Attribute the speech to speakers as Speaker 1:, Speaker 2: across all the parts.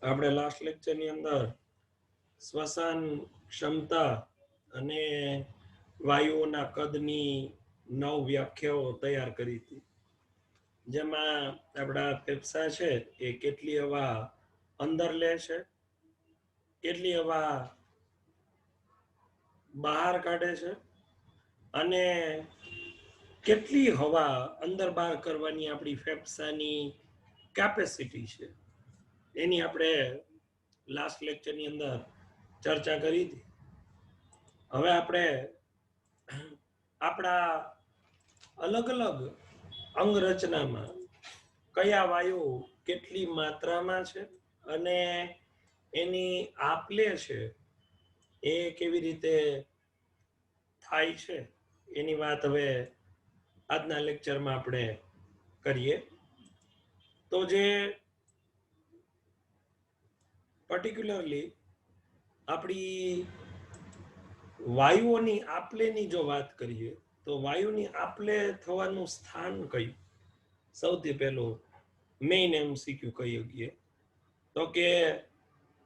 Speaker 1: આપણે લાસ્ટ લેક્ચરની અંદર શ્વસન ક્ષમતા અને વાયુઓના કદની 9 વ્યાખ્યાઓ તૈયાર કરી હતી, જેમાં આપણા ફેફસા છે એ કેટલી હવા અંદર લે છે, કેટલી હવા બહાર કાઢે છે અને કેટલી હવા અંદર બહાર કરવાની આપણી ફેફસાની કેપેસિટી છે એની આપણે લાસ્ટ લેક્ચરની અંદર ચર્ચા કરી હતી. હવે આપણે આપણા અલગ અલગ અંગરચનામાં કયા વાયુ કેટલી માત્રામાં છે અને એની આપલે છે એ કેવી રીતે થાય છે એની વાત હવે આજના લેક્ચરમાં આપણે કરીએ. તો જે પર્ટિક્યુલરલી આપણી વાયુઓની આપલેની જો વાત કરીએ તો વાયુની આપલે થવાનું સ્થાન કયું? સૌથી પહેલું મેઇન MCQ કહી શકીએ તો કે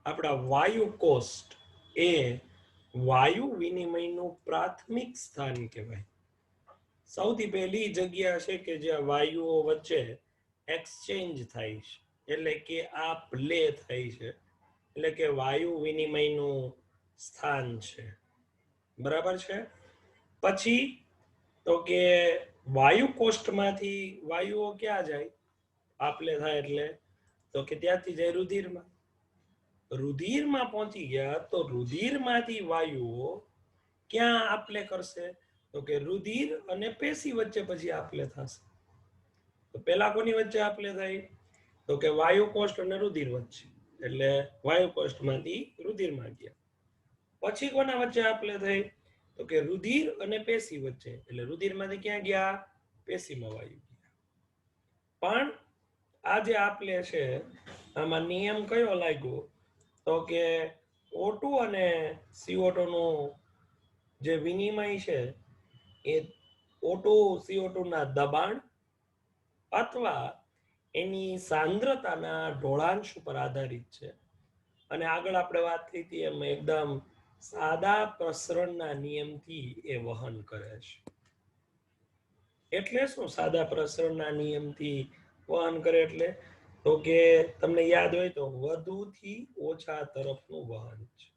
Speaker 1: આપણા વાયુ કોષ્ઠ એ વાયુ વિનિમયનું પ્રાથમિક સ્થાન કહેવાય. સૌથી પહેલી જગ્યા છે કે જ્યાં વાયુઓ વચ્ચે એક્સચેન્જ થાય છે, એટલે કે આપ લે થાય છે, એટલે કે વાયુ વિનિમયનું સ્થાન છે. બરાબર છે. પછી તો કે વાયુ કોષ્ઠમાંથી વાયુઓ ક્યાં જાય આપલે થાય એટલે? તો કે ત્યાંથી જાય રુધિરમાં. રુધિરમાં પહોંચી ગયા તો રુધિરમાંથી વાયુઓ ક્યાં આપલે કરશે? તો કે રુધિર અને પેશી વચ્ચે પછી આપલે થશે. તો પેલા કોની વચ્ચે આપલે થાય? તો કે વાયુ કોષ્ઠ અને રુધિર વચ્ચે, એટલે વાયુ કોષ્ઠમાંથી રુધિરમાં ગયા. પછી કોના વચ્ચે આપલે થઈ? તો કે રુધિર અને પેશી વચ્ચે, એટલે રુધિરમાંથી ક્યાં ગયા? પેશીમાં વાયુ ગયા. પણ આ જે આપલે છે આમાં નિયમ કયો લાગ્યો? તો કે O2 અને CO2 નું જે વિનિમય છે એ O2 CO2 ના દબાણ અથવા એની સાંદ્રતાના ઢોળાંશ ઉપર આધારિત છે. અને આગળ આપણે વાત થઈ હતી એમ એકદમ સાદા પ્રસરણના નિયમથી એ વહન કરે છે. એટલે શું સાદા પ્રસરણના નિયમથી વહન કરે? એટલે તો કે તમને યાદ હોય તો વધુથી ઓછા તરફનું વહન છે.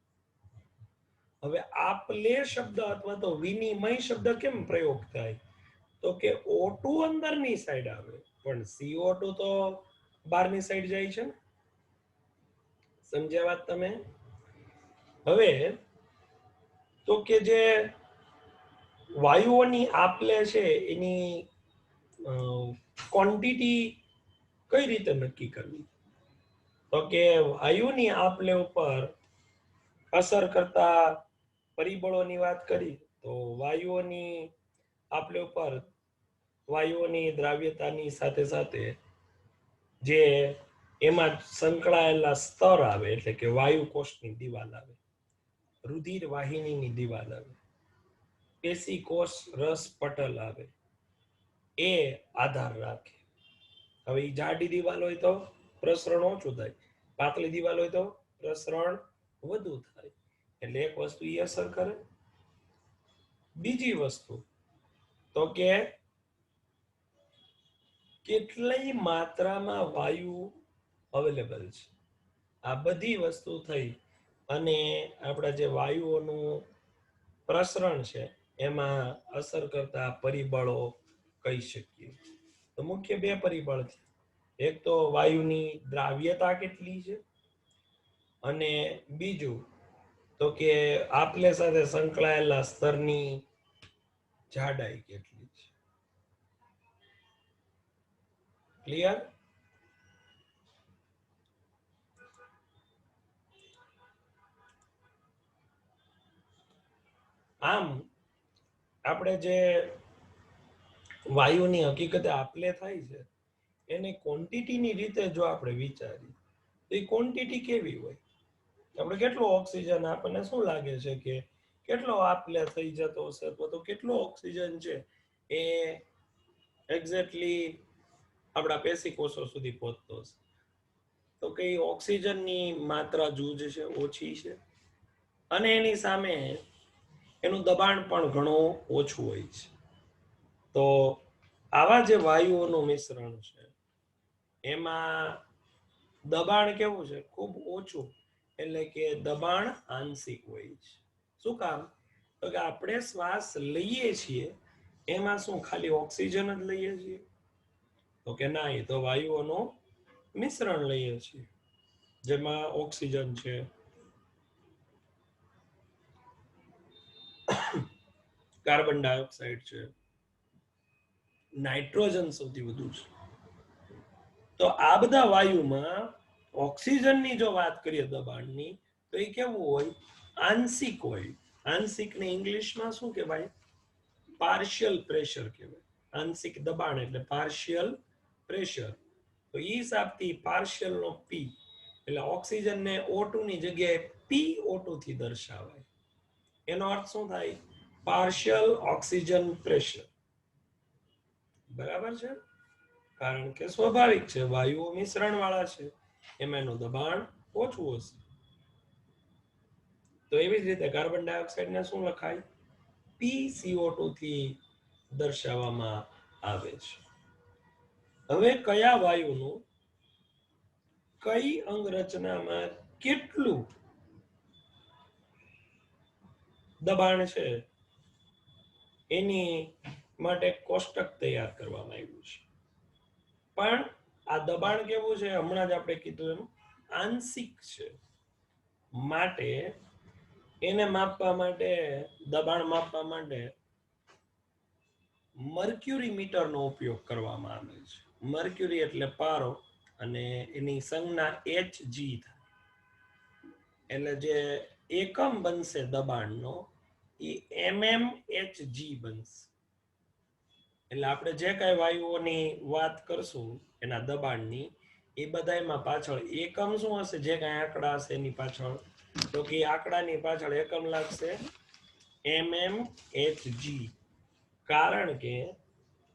Speaker 1: હવે આપલે શબ્દ અથવા તો વિનિમય શબ્દ કેમ પ્રયોગ થાય? તો કે O2 અંદરની સાઈડ આવે પણ CO2 તો બહારની સાઈડ જાય છે ને. સમજ્યા વાત તમે? હવે તો કે જે વાયુઓની આપલે છે એની ક્વોન્ટિટી કઈ રીતે નક્કી કરવી? તો કે વાયુની આપલે ઉપર અસર કરતા પરિબળોની વાત કરી તો વાયુઓની આપલે ઉપર વાયુઓની દ્રાવ્યતાની સાથે સાથે જે એમાં સંકળાયેલા સ્તર આવે, એટલે કે વાયુ કોષની દિવાલ આવે, રુધિર વાહિનીની દિવાલ આવે, પેશી કોષ રસ પટલ આવે, એ આધાર રાખે. હવે એ જાડી દિવાલ હોય તો પ્રસરણ ઓછું થાય, પાતળી દિવાલ હોય તો પ્રસરણ વધુ થાય. એટલે એક વસ્તુ એ અસર કરે. બીજી વસ્તુ તો કે કેટલી માત્રામાં વાયુ અવેલેબલ છે. આ બધી વસ્તુ થઈ અને આપણા જે વાયુઓનું પ્રસરણ છે એમાં અસર કરતા પરિબળો કહી શકીએ. તો મુખ્ય બે પરિબળ છે. એક તો વાયુની દ્રાવ્યતા કેટલી છે અને બીજું તો કે આપલે સાથે સંકળાયેલા સ્તરની જાડાઈ કેટલી છે. ક્લિયર? આમ આપણે જે વાયુની હકીકતે આપલે થાય છે એની ક્વોન્ટિટીની રીતે જો આપણે વિચારીએ તો એ ક્વોન્ટિટી કેવી હોય? આપણે કેટલો ઓક્સિજન, આપણને શું લાગે છે કે કેટલો આપલે થઈ જતો હશે, અથવા તો કેટલો ઓક્સિજન છે એ એક્ઝેક્ટલી આપણા પેશી કોષો સુધી પહોંચતો હશે? તો કે ઓક્સિજનની માત્રા જૂજ છે ઓછી છે અને એની સામે એનું દબાણ પણ ઘણું ઓછું હોય છે. તો આવા જે વાયુઓનું મિશ્રણ છે એમાં દબાણ કેવું છે? ખૂબ ઓછું, એટલે કે દબાણ આંશિક હોય છે. શું કામ? તો કે આપણે શ્વાસ લઈએ છીએ એમાં શું ખાલી ઓક્સિજન જ લઈએ છીએ? તો કે ના, એ તો વાયુઓનું મિશ્રણ લઈએ છીએ, જેમાં ઓક્સિજન છે, કાર્બન ડાયોક્સાઇડ છે, નાઇટ્રોજન સૌથી વધુ છે. તો આ બધા વાયુમાં ઓક્સિજનની જો વાત કરીએ દબાણની, તો એ કેવું હોય? આંશિક હોય. આંશિક ને ઇંગ્લિશમાં શું કહેવાય? પાર્શિયલ પ્રેશર કહેવાય. આંશિક દબાણ એટલે પાર્શિયલ પ્રેશર. તો એ હિસાબથી પાર્શિયલ નો પી એટલે ઓક્સિજન ને O2 ની જગ્યાએ PO2 થી દર્શાવાય. એનો અર્થ શું થાય? Partial oxygen pressure. બરાબર છે? કારણ કે સ્વાભાવિક છે, વાયુઓ મિશ્રણ વાળા છે, એમાં એનું દબાણ ઓછું હશે. તો એવી જ રીતે કાર્બન ડાયોક્સાઇડ ને શું લખાય? PCO2 થી દર્શાવવામાં આવે છે. હવે કયા વાયુનું કઈ અંગરચનામાં કેટલું દબાણ છે એની માટે કોષ્ટક તૈયાર કરવામાં આવ્યું છે. પણ આ દબાણ કેવું છે? હમણાં જ આપણે કીધું એમ આંશિક છે, માટે એને માપવા માટે, દબાણ માપવા માટે મર્ક્યુરી મીટરનો ઉપયોગ કરવામાં આવે છે. મર્ક્યુરી એટલે પારો અને એની સંજ્ઞા Hg થાય. એટલે જે એકમ બનશે દબાણનો એ mmHg બનશે. એટલે આપણે જે કઈ વાયુઓની વાત કરશું એના દબાણની, એ બધામાં પાછળ એકમ શું હશે? જે કઈ આંકડા હશે એની પાછળ, તો કે આંકડાની પાછળ એકમ લાગશે mmHg. કારણ કે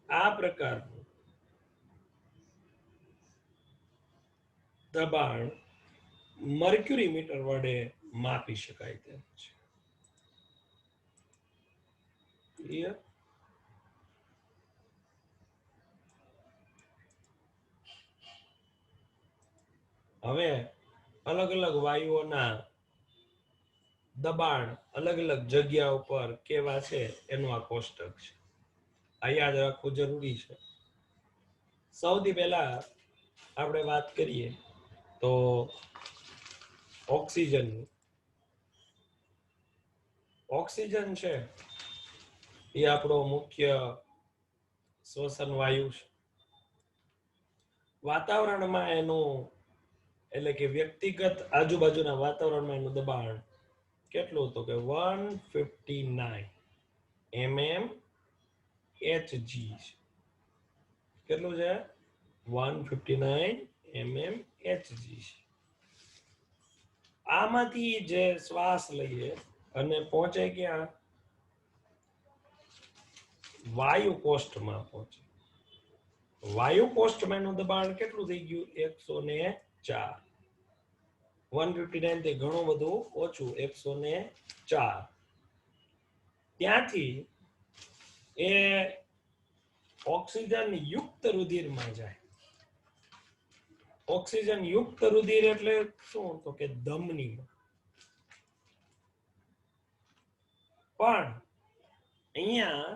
Speaker 1: આ પ્રકારનું દબાણ મર્ક્યુરી મીટર વડે માપી શકાય તેમ છે. ક્લિયર? હવે અલગ અલગ વાયુઓના દબાણ અલગ અલગ જગ્યા ઉપર કેવા છે એનું આ કોષ્ટક છે. આ યાદ રાખવું જરૂરી છે. સૌથી પહેલા આપણે વાત કરીએ તો ઓક્સિજન. ઓક્સિજન છે એ આપણો મુખ્ય શ્વસન વાયુ છે. વાતાવરણમાં એનું, એટલે કે વ્યક્તિગત આજુબાજુના વાતાવરણમાં એનું દબાણ કેટલું? તો કે 159 mmHg. કેટલું છે? 159 mmHg. આમાંથી જે શ્વાસ લઈએ અને પહોંચે ક્યાં? વાયુ કોષ્ટમાં પહોંચે. વાયુ કોષ્ટમાં એનું દબાણ કેટલું થઈ ગયું? 104. 159 થી ઘણું બધું ઓછું, 104. ત્યાંથી એ ઓક્સિજન યુક્ત રુધિરમાં જાય. ઓક્સિજન યુક્ત રુધિર એટલે શું? તો કે ધમનીમાં. પણ અહીંયા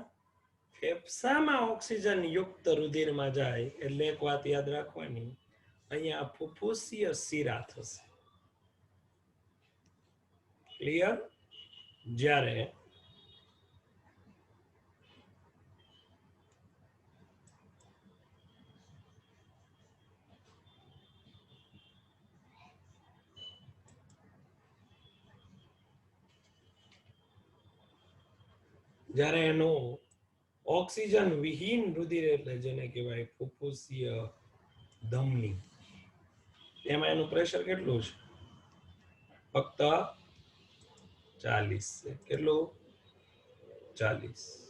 Speaker 1: ફેફસામાં ઓક્સિજન યુક્ત રુધિરમાં જાય એટલે એક વાત યાદ રાખવાની, અહીંયા ફુફુસીય શિરા થશે. ક્લિયર? જ્યારે એનું ઓક્સિજન વિહીન રુધિર એટલે જેને કહેવાય ફુફુસીય ધમની, એમાં એનું પ્રેશર કેટલું છે? ફક્ત 40 છે. કેટલું? 40.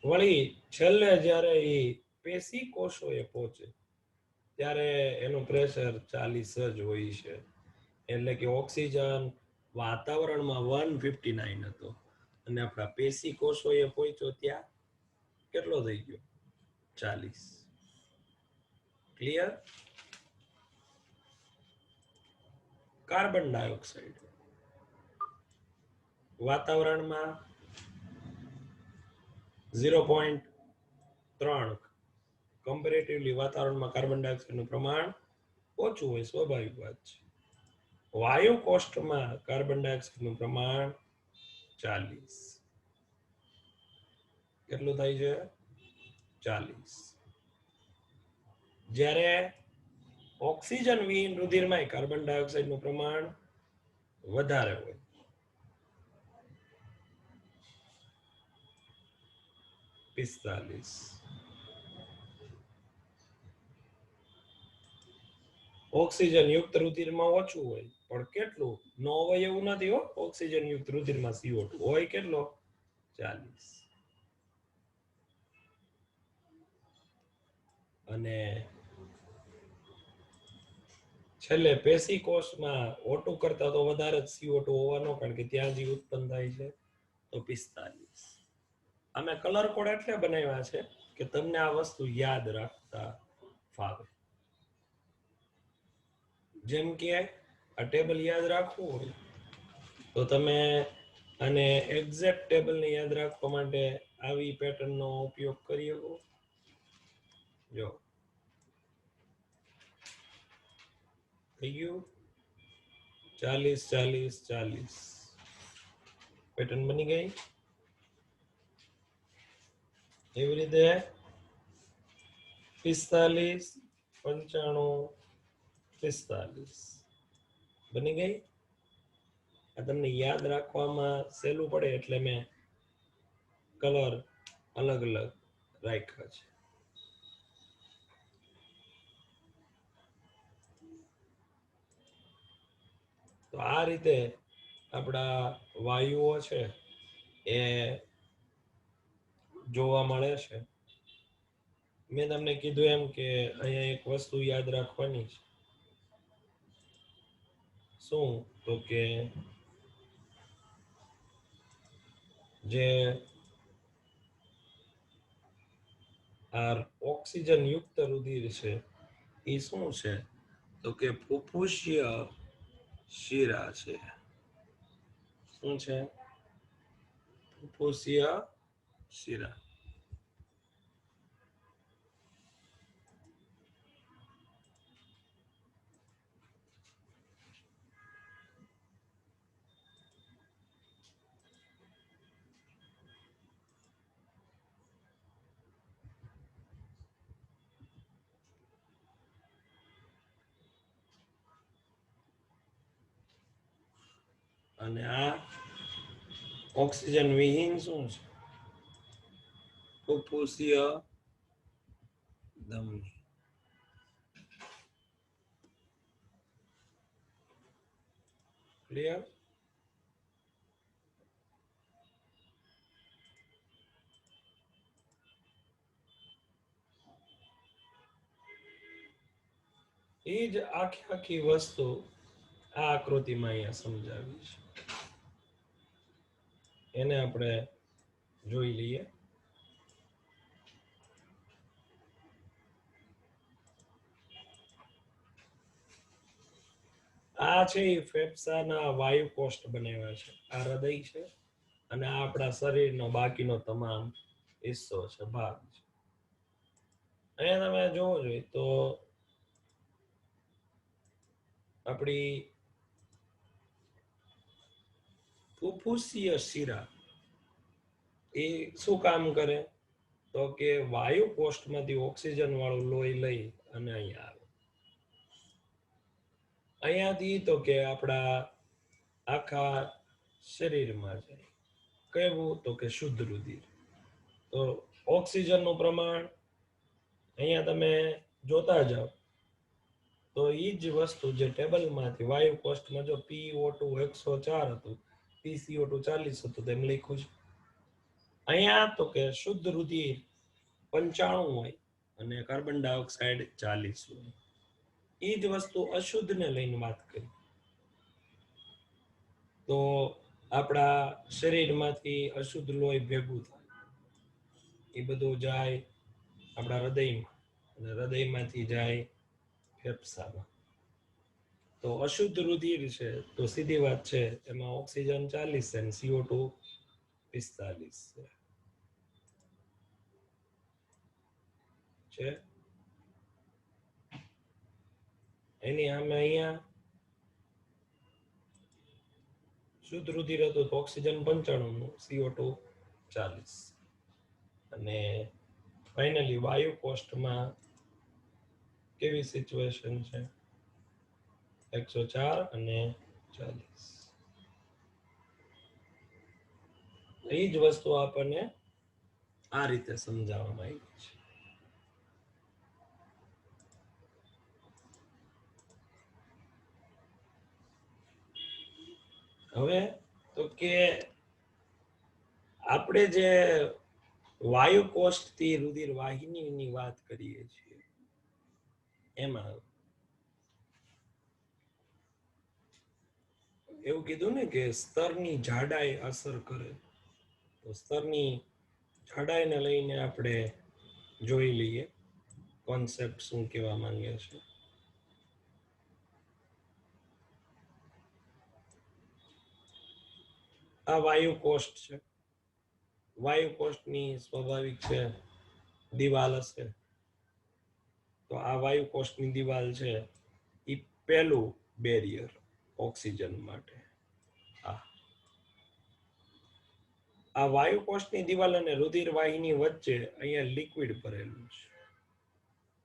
Speaker 1: વળી છેલ્લે જ્યારે એ પેશી કોષોએ પહોંચે ત્યારે એનું પ્રેશર 40 જ હોય છે. એટલે કે ઓક્સિજન વાતાવરણમાં 159 હતો અને આપણા પેશી કોષોએ પહોંચ્યો ત્યાં કેટલો થઈ ગયો? 40. ક્લિયર? કાર્બન ડાયોક્સાઇડ વાતાવરણમાં 0.3, કમ્પેરેટિવલી વાતાવરણમાં કાર્બન ડાયોક્સાઇડનું પ્રમાણ ઓછું હોય, સ્વાભાવિક વાત છે. વાયુ કોષ્ટમાં કાર્બન ડાયોક્સાઇડનું પ્રમાણ 40. કેટલું થાય છે? 40. જ્યારે ઓક્સિજન વિહીન રુધિરમાં કાર્બન ડાયોક્સાઇડનું પ્રમાણ વધારે હોય. પિસ્તાલીસ. ઓક્સિજન યુક્ત રુધિરમાં ઓછું હોય, પણ કેટલું? ન હોય એવું નથી હો. ઓક્સિજન યુક્ત રુધિરમાં CO2 હોય કેટલો? 40. અને છેલ્લે પેશી કોષમાં O2 કરતા તો વધારે જ CO2 હોવાનો, કારણ કે ત્યાં જે ઉત્પન્ન થાય છે. તો 45. અમે કલર કોડ એટલે બનાવ્યા છે કે તમને આ વસ્તુ યાદ રાખતા ફાવે. જેમ કે આ ટેબલ યાદ રાખવું હોય તો તમે અને એક્ઝેક્ટ ટેબલને યાદ રાખવા માટે આવી પેટર્નનો ઉપયોગ કરી શકો. જો થઈ ગયું 40 40 40 પેટર્ન બની ગઈ. એવી રીતે 45 95 45 બની ગઈ. આ તમને યાદ રાખવામાં સહેલું પડે એટલે મેં કલર અલગ અલગ રાખ્યા છે. તો આ રીતે આપણા વાયુઓ છે એ જોવા મળે છે. મેં તમને કીધું એમ કે અહીંયા એક વસ્તુ યાદ રાખવાની છે. શું? તો કે જે આ ઓક્સિજન યુક્ત રુધિર છે એ શું છે? તો કે ફુફુસીય શિરા છે. શું છે? ફુફુસીય શિરા. અને આ ઓક્સિજન વિહીન શું છે? ફુફુસીય ધમની. ક્લિયર? એ જ આખી વસ્તુ આ આકૃતિમાં અહીંયા સમજાવી છે. એને આપણે જોઈ લઈએ. આ છે એ ફેફસાના વાયુ કોષ્ટ બનાવ્યા છે. આ હૃદય છે અને આ આપણા શરીરનો બાકીનો તમામ હિસ્સો છે, ભાગ છે. અહીંયા તમે જોવો જોઈએ તો આપણી ફુફુસીય શિરા એ શું કામ કરે? તો કે વાયુ કોષ્ટમાંથી ઓક્સિજન વાળું લોહી લઈ અને અહીંયા આવે. અહીંયાથી તો કે આપણા આખા શરીરમાં જાય. કેવું? તો કે શુદ્ધ રુધિર. તો ઓક્સિજનનું પ્રમાણ અહીંયા તમે જોતા જાઓ તો એ જ વસ્તુ જે ટેબલમાંથી વાયુ કોષ્ટમાં જો PO2 104 હતું, PCO2 40 હતું, તેમ લખ્યું છે. અહીંયા તો કે શુદ્ધ રુધિર 95 હોય અને કાર્બન ડાયોક્સાઇડ 40 હોય. એ જ વસ્તુ અશુદ્ધ ને લઈને વાત કરી તો આપણા શરીરમાંથી અશુદ્ધ લોહી ભેગું થાય, એ બધું જાય આપણા હૃદયમાં અને હૃદયમાંથી જાય ફેફસામાં. તો અશુદ્ધ રુધિર છે તો સીધી વાત છે એમાં ઓક્સિજન 40 છે અને CO2 45 છે. એની સામે અહીંયા શુદ્ધ રુધિર હતું તો ઓક્સિજન 95 નું CO2 40 અને ફાઇનલી વાયુ કોષ્ટમાં કેવી સિચ્યુએશન છે 104 અને 40. એ જ વસ્તુ આપણને આ રીતે સમજાવવામાં આવી છે. હવે તો કે આપણે જે વાયુ કોષ્ટથી રુધિર વાહિનીની વાત કરીએ છીએ એમાં એવું કીધું ને કે સ્તરની જાડાઈ અસર કરે, તો સ્તરની જાડાઈને લઈને આપણે જોઈ લઈએ કોન્સેપ્ટ શું કહેવા માંગે છે. આ વાયુ કોષ્ટ છે. વાયુ કોષ્ટની સ્વાભાવિક છે દિવાલ હશે, તો આ વાયુ કોષ્ટની દિવાલ છે એ પહેલું બેરિયર ઓક્સિજન માટે. આ વાયુ કોષ્ટની દિવાલ અને રુધિર વાહિની વચ્ચે અહીંયા લિક્વિડ ભરેલું છે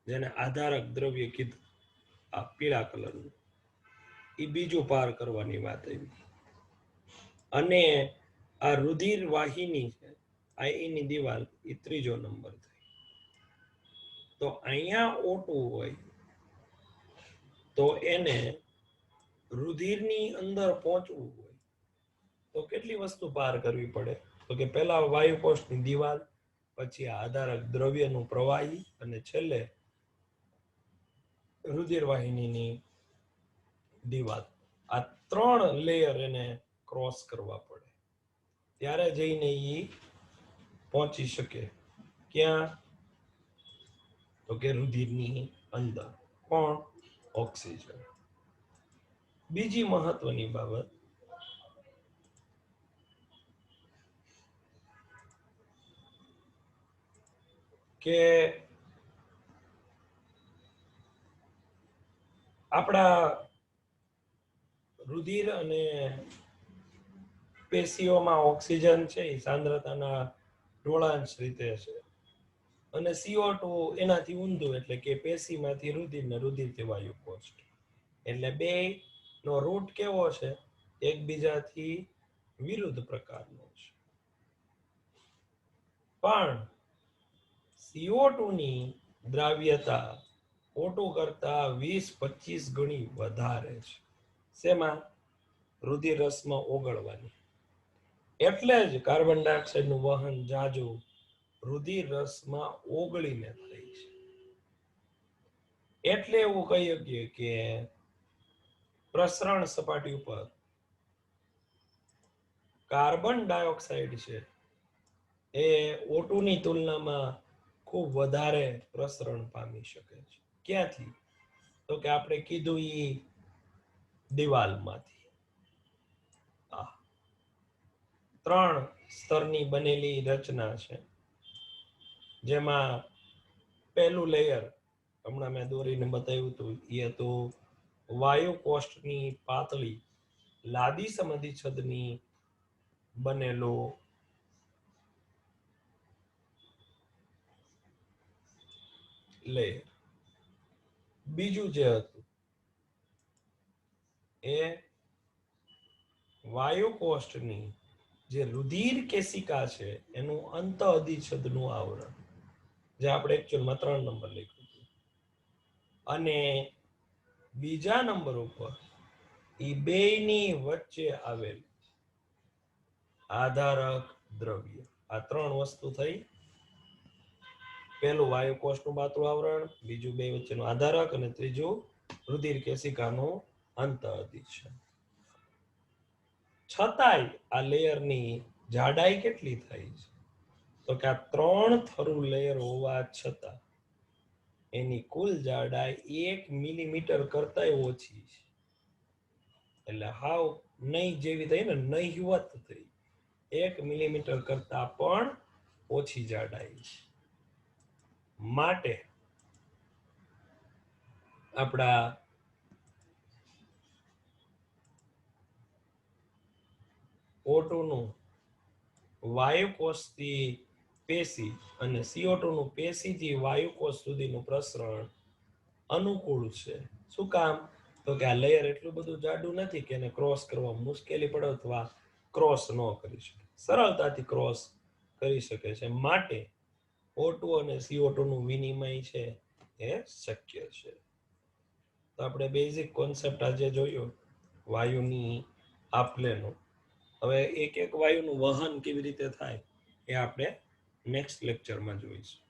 Speaker 1: જેને આધારક દ્રવ્ય કીધું, આ પીળા કલરનું. એ બીજું પાર કરવાની વાત આવી. અને આ રુધિર વાહિની છે આ એની દિવાલ એ ત્રીજો નંબર થઈ. તો અહીંયા O2 હોય તો એને રુધિરની અંદર પહોંચવું હોય તો કેટલી વસ્તુ પાર કરવી પડે? તો કે પહેલા વાયુ કોષ્ટની દિવાલ, પછી આધારક દ્રવ્યનું પ્રવાહી અને છેલ્લે રુધિર વાહિનીની દિવાલ. આ 3 લેયર એને ક્રોસ કરવા પડે ત્યારે જઈને એ પહોંચી શકે. ક્યાં? તો કે રુધિરની અંદર. કોણ? ઓક્સિજન. બીજી મહત્વની બાબત કે આપણા રુધિર અને પેશીઓમાં ઓક્સિજન છે એ સાંદ્રતાના ઢોળાંશ રીતે છે અને CO2 એનાથી ઊંધું, એટલે કે પેશીમાંથી રુધિર ને રુધિરથી વાયુ કોષ્ટ. એટલે બે નો રૂટ કેવો છે? એકબીજાથી વિરુદ્ધ પ્રકારનો છે. પણ CO2 ની દ્રાવ્યતા O2 કરતા 20-25 ગણી વધારે છે. શેમાં? રુધિર રસમાં ઓગળવાની. એટલે જ કાર્બન ડાયોક્સાઇડનું વહન જાજુ રુધિર રસમાં ઓગળીને થાય છે. એટલે એવું કહી શકીએ કે પ્રસરણ સપાટી ઉપર કાર્બન ડાયોક્સાઇડ છે એ O2 ની તુલનામાં ખૂબ વધારે પ્રસરણ પામી શકે છે. ક્યાંથી? તો કે આપણે કીધું એ દિવાલમાંથી. 3 સ્તરની બનેલી રચના છે જેમાં પહેલું લેયર હમણાં મેં દોરીને બતાવ્યું હતું એ હતું વાયુ કોષ્ટની પાતળી લાદી સમધિ છદની બનેલો લેયર. બીજું જે હતું એ વાયુ કોષ્ટની જે રુધિર કેશિકા છે એનું અંત અધિચ્છદનું આવરણ, જે આપણે એકચ્યુઅલમાં 3 નંબર લખ્યું હતું. અને બીજા નંબર ઉપર એ બેયની વચ્ચે આવેલ આધારક દ્રવ્ય. આ ત્રણ વસ્તુ થઈ. પહેલું વાયુકોષનું પાતળું આવરણ, બીજું બે વચ્ચેનું આધારક અને ત્રીજું રુધિર કેશિકાનું અંતઃઅધિચ્છદ. છતાંય આ લેયરની જાડાઈ કેટલી થાય છે? તો કે આ ત્રણ થરું લેયર હોવા છતાં એની કુલ જાડાઈ 1 મિલીમીટર કરતા ઓછી છે. એટલે હાવ નહીં જેવી થઈ ને, નહિવત થઈ. 1 મિલીમીટર કરતા પણ ઓછી જાડાઈ છે. માટે આપણા O2 નું વાયુકોષથી પેશી અને CO2 નું પેશીથી વાયુકોષ સુધીનું પ્રસરણ અનુકૂળ છે. શું કામ? તો કે આ લેયર એટલું બધું જાડું નથી કે એને ક્રોસ કરવા મુશ્કેલી પડે અથવા ક્રોસ ન કરી શકે, સરળતાથી ક્રોસ કરી શકે છે. માટે O2 અને CO2 નું વિનિમય છે એ શક્ય છે. તો આપણે બેઝિક કોન્સેપ્ટ આજે જોયો વાયુની આપલેનો. હવે એક એક વાયુનું વહન કેવી રીતે થાય એ આપણે નેક્સ્ટ લેક્ચરમાં જોઈશું.